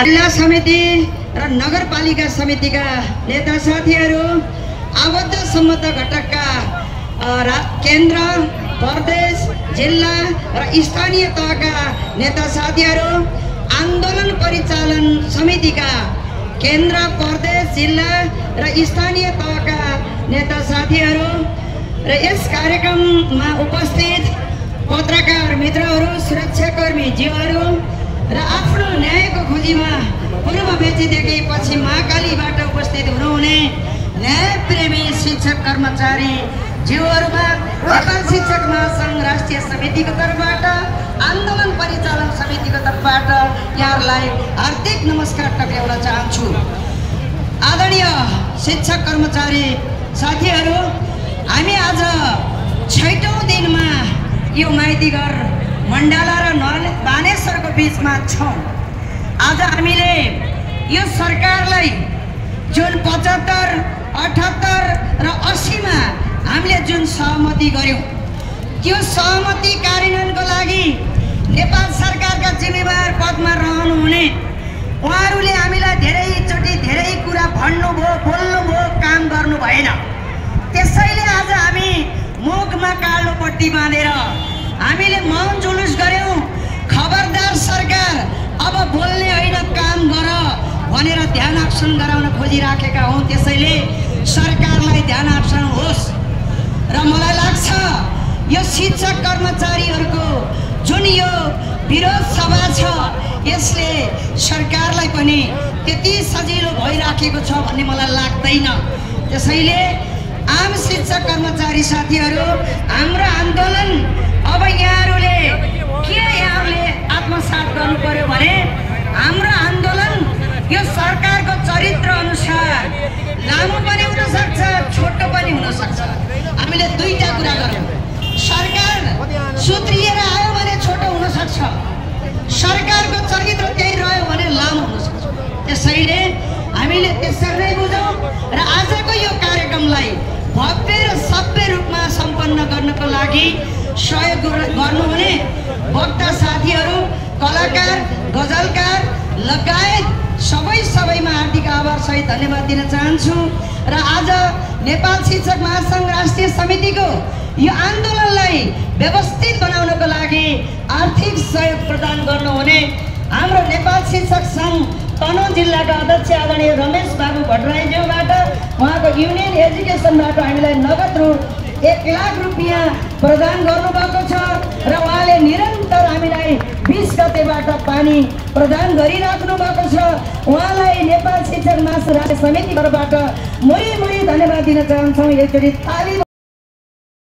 जिल्ला समिति र नगरपालिका समितिका नेता साथीहरू, आबद्ध सम्मत घटकका केन्द्र, प्रदेश, जिल्ला र स्थानीय तहका नेता साथीहरू, आन्दोलन परिचालन समितिका केन्द्र, प्रदेश, जिल्ला र स्थानीय तहका नेता साथीहरू र यस कार्यक्रममा उपस्थित पत्रकार मित्रहरू, सुरक्षाकर्मी जीवहरू र आफ्नो न्यायको खोजीमा पूर्व बेचिदेखि पछि महाकालीबाट उपस्थित हुनुहुने न्यायप्रेमी शिक्षक कर्मचारी जीवहरूमा नेपाल शिक्षक महासङ्घ राष्ट्रिय समितिको तर्फबाट, आन्दोलन परिचालन समितिको तर्फबाट यहाँहरूलाई हार्दिक नमस्कार टक्राउन चाहन्छु। आदरणीय शिक्षक कर्मचारी साथीहरू, हामी आज 6औं दिनमा यो माइतीघर, मण्डला र बानेश्वरको बिचमा छौँ। आज हामीले यो सरकारलाई जुन 75, 78 र 80मा हामीले जुन सहमति गर्यौं, त्यो सहमति कार्यान्वयनको लागि नेपाल सरकारका जिम्मेवार पदमा रहनुहुने उहाँहरूले हामीलाई धेरैचोटि धेरै कुरा भन्नुभयो, बोल्नुभयो, काम गर्नु भएन। त्यसैले आज हामी मुखमा कालो पट्टी बाँधेर हामीले मौन जुलुस गर्यौं। खबरदार सरकार, अब बोल्ने होइन, काम गर भनेर ध्यान आकर्षण गराउन खोजिराखेका हौं। त्यसैले सरकारलाई ध्यान आकर्षण होस् र मलाई लाग्छ यो शिक्षक कर्मचारीहरूको जुन यो विरोध सभा छ, यसले सरकारलाई पनि त्यति सजिलो भइराखेको छ भन्ने मलाई लाग्दैन। त्यसैले आम शिक्षक कर्मचारी साथीहरू, हाम्रो आन्दोलन अब यहाँहरूले आत्मसात गर्नु पर्यो भने हाम्रो आन्दोलन यो सरकारको चरित्र अनुसार लामो पनि हुन सक्छ, छोटो पनि हुन सक्छ। हामीले दुईटा कुरा गर्यौं। सरकार सुत्रिएर आयो भने छोटो हुन सक्छ, सरकारको चरित्र त्यही रह्यो भने लामो हुन सक्छ। त्यसैले हामीले त्यसरी नै बुझौं र आजको यो कार्यक्रमलाई भव्य र सभ्य रूपमा सम्पन्न गर्नको लागि सहयोग गर्नुहुने वक्ता साथीहरू, कलाकार, गजलकार लगायत सबैमा हार्दिक आभार सहित धन्यवाद दिन चाहन्छु। र आज नेपाल शिक्षक महासङ्घ राष्ट्रिय समितिको यो आन्दोलनलाई व्यवस्थित बनाउनको लागि आर्थिक सहयोग प्रदान गर्नुहुने हाम्रो नेपाल शिक्षक सङ्घ तनहुँ जिल्लाका अध्यक्ष आदरणीय रमेश बाबु भट्टराईज्यूबाट, उहाँको युनियन एजुकेसनबाट हामीलाई नगद रु 1 लाख रुपियाँ प्रदान गर्नुभएको छ र उहाँले निरन्तर हामीलाई 20 गतेबाट पानी प्रदान गरिराख्नु भएको छ। उहाँलाई नेपाल शिक्षक महासङ्घ राष्ट्रिय समितिबाट मुरी धन्यवाद दिन चाहन्छौँ। एकचोटि ताली